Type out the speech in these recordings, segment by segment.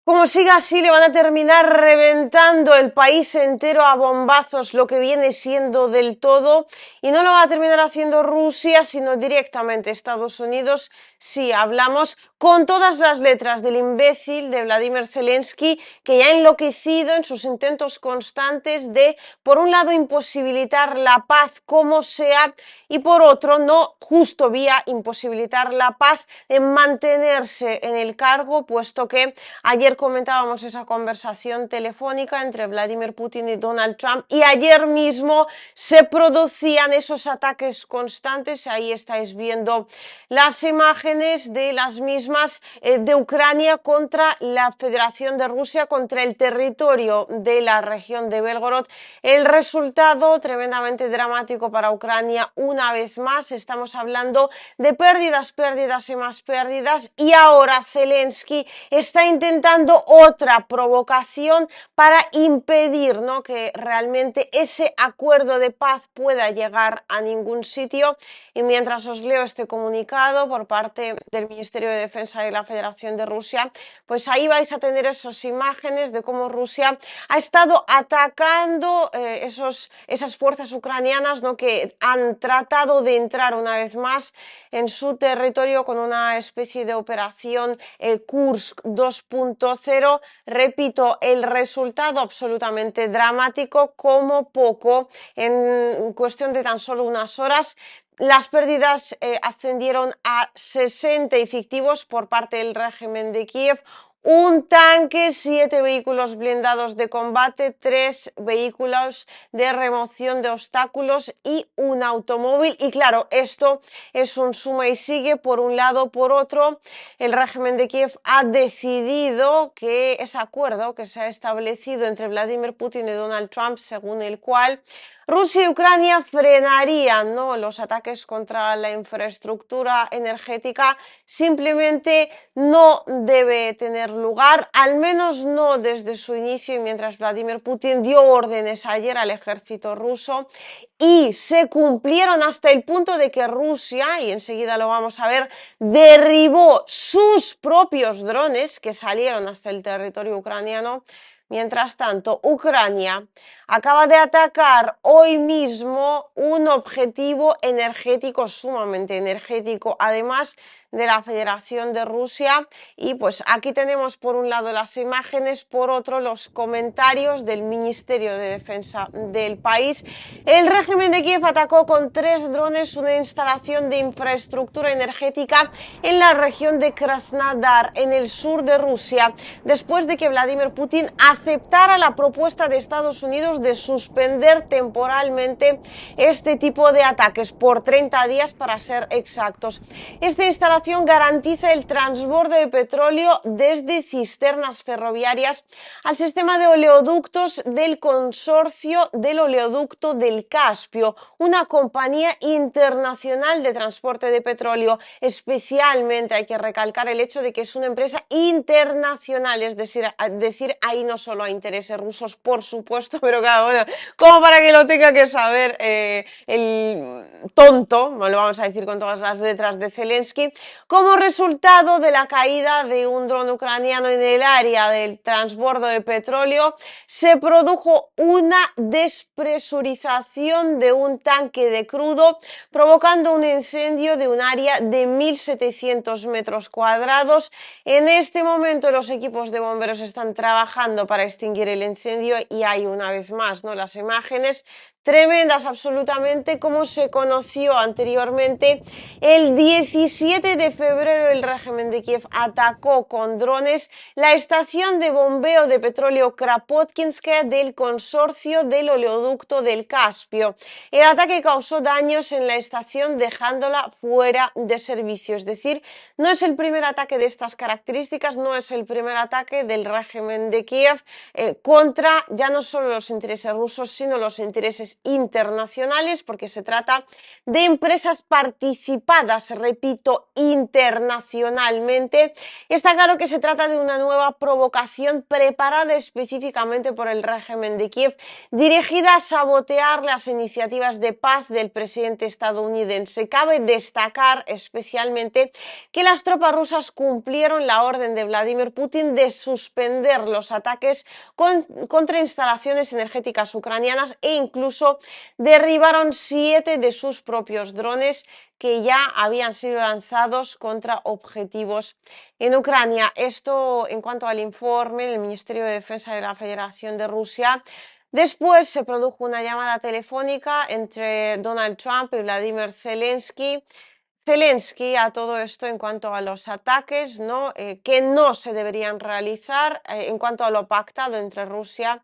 Como siga así, le van a terminar reventando el país entero a bombazos, lo que viene siendo del todo, y no lo va a terminar haciendo Rusia, sino directamente Estados Unidos, si hablamos con todas las letras del imbécil de Vladimir Zelensky, que ya ha enloquecido en sus intentos constantes de, por un lado, imposibilitar la paz como sea, y por otro, no justo vía imposibilitar la paz, de mantenerse en el cargo, puesto que ayer comentábamos esa conversación telefónica entre Vladimir Putin y Donald Trump, y ayer mismo se producían esos ataques constantes. Ahí estáis viendo las imágenes de las mismas de Ucrania contra la Federación de Rusia, contra el territorio de la región de Belgorod. El resultado tremendamente dramático para Ucrania una vez más. Estamos hablando de pérdidas, pérdidas y más pérdidas, y ahora Zelensky está intentando otra provocación para impedir, ¿no?, que realmente ese acuerdo de paz pueda llegar a ningún sitio. Y mientras os leo este comunicado por parte del Ministerio de Defensa de la Federación de Rusia, pues ahí vais a tener esas imágenes de cómo Rusia ha estado atacando esas fuerzas ucranianas, ¿no?, que han tratado de entrar una vez más en su territorio con una especie de operación Kursk 2.0. Repito, el resultado absolutamente dramático, como poco, en cuestión de tan solo unas horas. Las pérdidas ascendieron a 60 efectivos por parte del régimen de Kiev. Un tanque, 7 vehículos blindados de combate, 3 vehículos de remoción de obstáculos y un automóvil. Y claro, esto es un suma y sigue. Por un lado, por otro, el régimen de Kiev ha decidido que ese acuerdo que se ha establecido entre Vladimir Putin y Donald Trump, según el cual Rusia y Ucrania frenarían, ¿no?, los ataques contra la infraestructura energética, simplemente no debe tener lugar, al menos no desde su inicio, y mientras Vladimir Putin dio órdenes ayer al ejército ruso y se cumplieron hasta el punto de que Rusia, y enseguida lo vamos a ver, derribó sus propios drones que salieron hasta el territorio ucraniano. Mientras tanto, Ucrania acaba de atacar hoy mismo un objetivo energético, sumamente energético, además de la Federación de Rusia. Y pues aquí tenemos por un lado las imágenes, por otro los comentarios del Ministerio de Defensa del país. El régimen de Kiev atacó con 3 drones una instalación de infraestructura energética en la región de Krasnodar, en el sur de Rusia, después de que Vladimir Putin aceptara la propuesta de Estados Unidos de suspender temporalmente este tipo de ataques por 30 días para ser exactos. Esta instalación garantiza el transbordo de petróleo desde cisternas ferroviarias al sistema de oleoductos del consorcio del oleoducto del Caspio, una compañía internacional de transporte de petróleo. Especialmente hay que recalcar el hecho de que es una empresa internacional, es decir, ahí no solo hay intereses rusos, por supuesto, pero claro, bueno, como para que lo tenga que saber el tonto, lo vamos a decir con todas las letras, de Zelensky. Como resultado de la caída de un dron ucraniano en el área del transbordo de petróleo, se produjo una despresurización de un tanque de crudo, provocando un incendio de un área de 1.700 metros cuadrados. En este momento los equipos de bomberos están trabajando para extinguir el incendio, y hay una vez más, ¿no?, las imágenes tremendas absolutamente, como se conoció anteriormente. El 17 de febrero el régimen de Kiev atacó con drones la estación de bombeo de petróleo Kropotkinskaya del consorcio del oleoducto del Caspio. El ataque causó daños en la estación, dejándola fuera de servicio. Es decir, no es el primer ataque de estas características, no es el primer ataque del régimen de Kiev contra ya no solo los intereses rusos, sino los intereses internacionales, porque se trata de empresas participadas, repito, internacionalmente. Y está claro que se trata de una nueva provocación preparada específicamente por el régimen de Kiev, dirigida a sabotear las iniciativas de paz del presidente estadounidense. Cabe destacar especialmente que las tropas rusas cumplieron la orden de Vladimir Putin de suspender los ataques contra instalaciones energéticas ucranianas e incluso derribaron 7 de sus propios drones que ya habían sido lanzados contra objetivos en Ucrania. Esto en cuanto al informe del Ministerio de Defensa de la Federación de Rusia. Después se produjo una llamada telefónica entre Donald Trump y Vladimir Zelensky. Zelensky a todo esto en cuanto a los ataques, ¿no? Que no se deberían realizar, en cuanto a lo pactado entre Rusia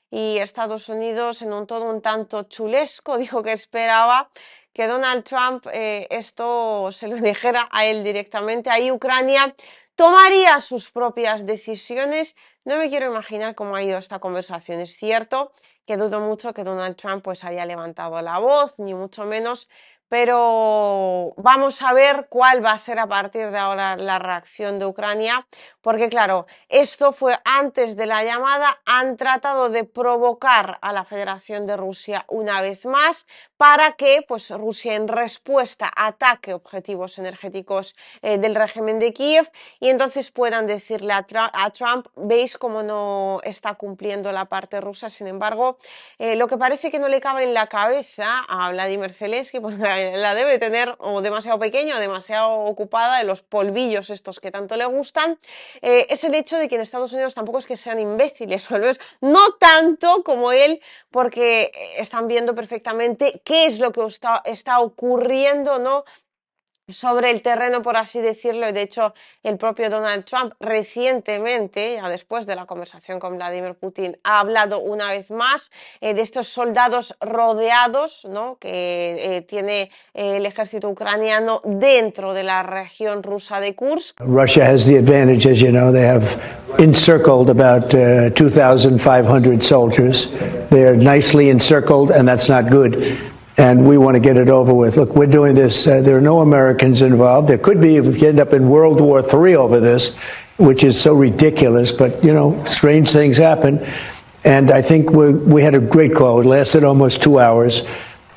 y Estados Unidos en un tono un tanto chulesco, dijo que esperaba que Donald Trump esto se lo dijera a él directamente. Ahí Ucrania tomaría sus propias decisiones. No me quiero imaginar cómo ha ido esta conversación. Es cierto que dudo mucho que Donald Trump pues haya levantado la voz, ni mucho menos, pero vamos a ver cuál va a ser a partir de ahora la reacción de Ucrania, porque claro, esto fue antes de la llamada, han tratado de provocar a la Federación de Rusia una vez más para que pues, Rusia en respuesta ataque objetivos energéticos del régimen de Kiev y entonces puedan decirle a Trump, veis cómo no está cumpliendo la parte rusa. Sin embargo, lo que parece que no le cabe en la cabeza a Vladimir Zelensky, pues la debe tener o demasiado pequeña o demasiado ocupada de los polvillos estos que tanto le gustan, es el hecho de que en Estados Unidos tampoco es que sean imbéciles, no tanto como él, porque están viendo perfectamente qué es lo que está ocurriendo, ¿no? Sobre el terreno, por así decirlo, y de hecho el propio Donald Trump recientemente, ya después de la conversación con Vladimir Putin, ha hablado una vez más de estos soldados rodeados, ¿no? que tiene el ejército ucraniano dentro de la región rusa de Kursk. Russia has the advantage, as you know, they have encircled about 2,500 soldiers. They're nicely encircled, and that's not good. And we want to get it over with. Look, we're doing this. There are no Americans involved. There could be if you end up in World War III over this, which is so ridiculous. But, you know, strange things happen. And I think we had a great call. It lasted almost 2 hours.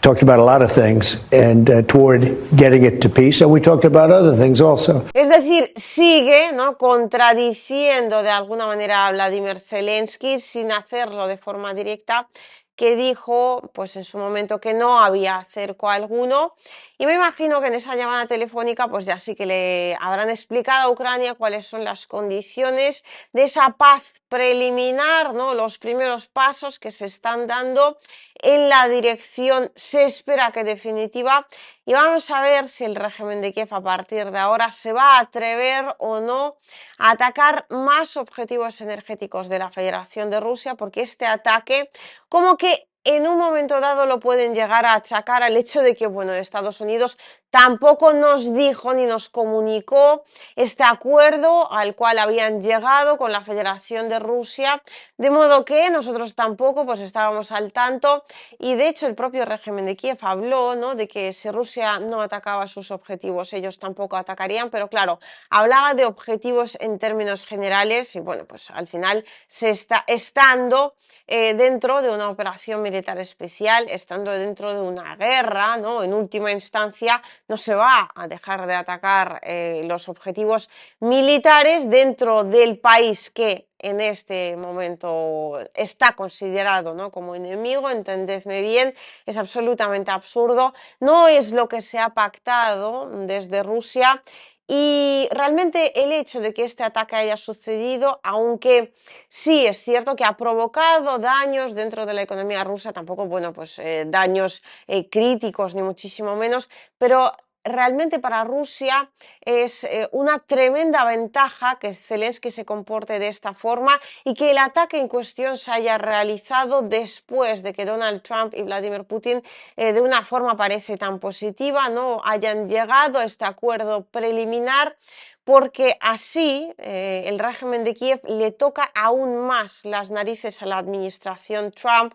Talked about a lot of things and toward getting it to peace. And we talked about other things also. Es decir, sigue, ¿no? contradiciendo de alguna manera a Vladimir Zelensky sin hacerlo de forma directa, que dijo pues en su momento que no había cerco alguno, y me imagino que en esa llamada telefónica pues ya sí que le habrán explicado a Ucrania cuáles son las condiciones de esa paz preliminar, ¿no? los primeros pasos que se están dando en la dirección, se espera que definitiva, y vamos a ver si el régimen de Kiev a partir de ahora se va a atrever o no a atacar más objetivos energéticos de la Federación de Rusia, porque este ataque como que en un momento dado lo pueden llegar a achacar al hecho de que, bueno, Estados Unidos tampoco nos dijo ni nos comunicó este acuerdo al cual habían llegado con la Federación de Rusia, de modo que nosotros tampoco pues estábamos al tanto, y de hecho el propio régimen de Kiev habló, ¿no? de que si Rusia no atacaba sus objetivos, ellos tampoco atacarían, pero claro, hablaba de objetivos en términos generales y bueno, pues al final se está estando dentro de una operación militar especial, estando dentro de una guerra, ¿no? en última instancia no se va a dejar de atacar los objetivos militares dentro del país que en este momento está considerado, ¿no? como enemigo, entendedme bien, es absolutamente absurdo, no es lo que se ha pactado desde Rusia. Y realmente el hecho de que este ataque haya sucedido, aunque sí es cierto que ha provocado daños dentro de la economía rusa, tampoco, bueno, pues daños críticos ni muchísimo menos, pero realmente para Rusia es una tremenda ventaja que Zelensky se comporte de esta forma y que el ataque en cuestión se haya realizado después de que Donald Trump y Vladimir Putin de una forma parece tan positiva no hayan llegado a este acuerdo preliminar, porque así el régimen de Kiev le toca aún más las narices a la administración Trump,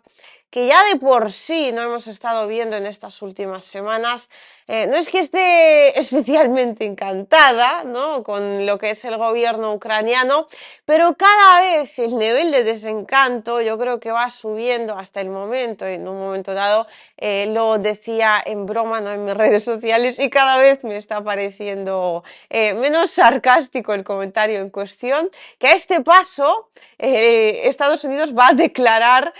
que ya de por sí no hemos estado viendo en estas últimas semanas No es que esté especialmente encantada, ¿no?, con lo que es el gobierno ucraniano, pero cada vez el nivel de desencanto yo creo que va subiendo hasta el momento, en un momento dado lo decía en broma, ¿no?, en mis redes sociales, y cada vez me está pareciendo menos sarcástico el comentario en cuestión, que a este paso Estados Unidos va a declarar,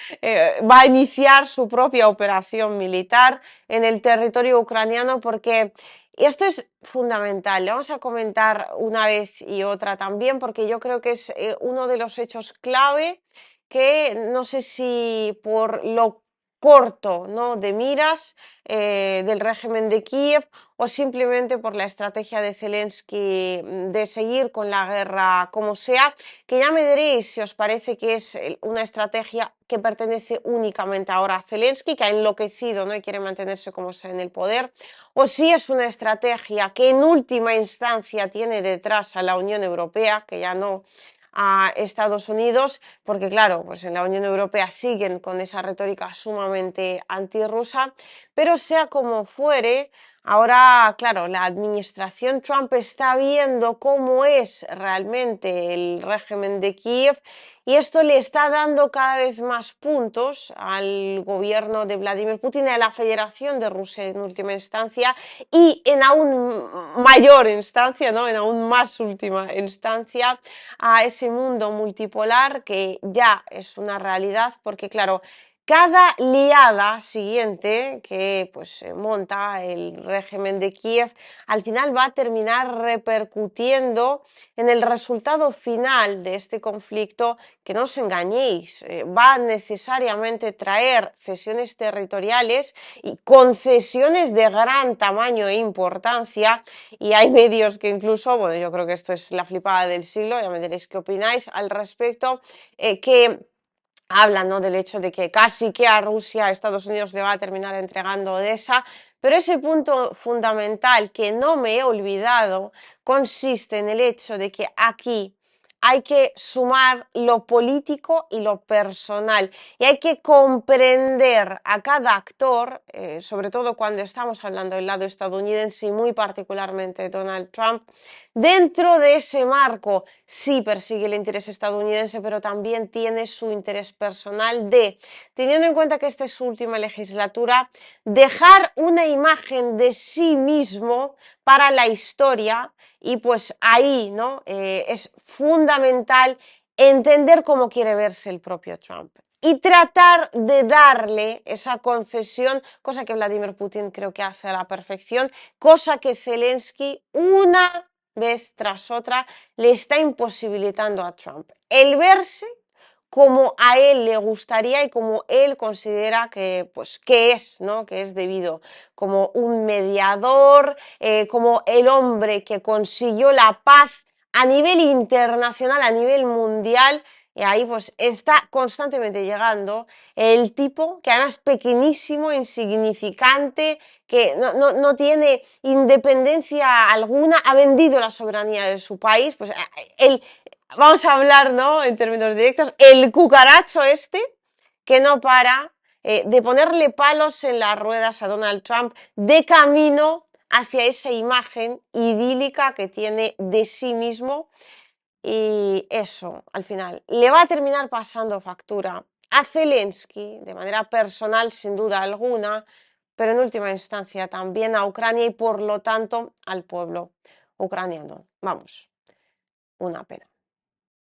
va a iniciar su propia operación militar en el territorio ucraniano, porque esto es fundamental. Le vamos a comentar una vez y otra también, porque yo creo que es uno de los hechos clave que no sé si por lo corto, ¿no?, de miras del régimen de Kiev, o simplemente por la estrategia de Zelensky de seguir con la guerra como sea, que ya me diréis si os parece que es una estrategia que pertenece únicamente ahora a Zelensky, que ha enloquecido, ¿no?, y quiere mantenerse como sea en el poder, o si es una estrategia que en última instancia tiene detrás a la Unión Europea, que ya no a Estados Unidos, porque claro, pues en la Unión Europea siguen con esa retórica sumamente antirrusa, pero sea como fuere, ahora, claro, la administración Trump está viendo cómo es realmente el régimen de Kiev, y esto le está dando cada vez más puntos al gobierno de Vladimir Putin y a la Federación de Rusia en última instancia, y en aún mayor instancia, ¿no?, en aún más última instancia, a ese mundo multipolar que ya es una realidad, porque claro, cada liada siguiente que pues monta el régimen de Kiev al final va a terminar repercutiendo en el resultado final de este conflicto, que no os engañéis, va a necesariamente traer cesiones territoriales y concesiones de gran tamaño e importancia, y hay medios que incluso, bueno, yo creo que esto es la flipada del siglo, ya me diréis qué opináis al respecto, que hablan, ¿no?, del hecho de que casi que a Rusia, a Estados Unidos le va a terminar entregando Odessa, pero ese punto fundamental que no me he olvidado consiste en el hecho de que aquí hay que sumar lo político y lo personal, y hay que comprender a cada actor, sobre todo cuando estamos hablando del lado estadounidense y muy particularmente Donald Trump, dentro de ese marco. Sí persigue el interés estadounidense, pero también tiene su interés personal de, teniendo en cuenta que esta es su última legislatura, dejar una imagen de sí mismo para la historia, y pues ahí, ¿no?, es fundamental entender cómo quiere verse el propio Trump y tratar de darle esa concesión, cosa que Vladimir Putin creo que hace a la perfección, cosa que Zelensky una vez tras otra le está imposibilitando a Trump el verse como a él le gustaría y como él considera que, pues, que es, ¿no?, que es debido, como un mediador, como el hombre que consiguió la paz a nivel internacional, a nivel mundial. Y ahí pues está constantemente llegando el tipo, que además pequeñísimo, insignificante, que no tiene independencia alguna, ha vendido la soberanía de su país, pues él, vamos a hablar, ¿no?, en términos directos, el cucaracho este que no para de ponerle palos en las ruedas a Donald Trump de camino hacia esa imagen idílica que tiene de sí mismo, y eso al final le va a terminar pasando factura a Zelensky de manera personal sin duda alguna, pero en última instancia también a Ucrania y por lo tanto al pueblo ucraniano. Vamos, una pena.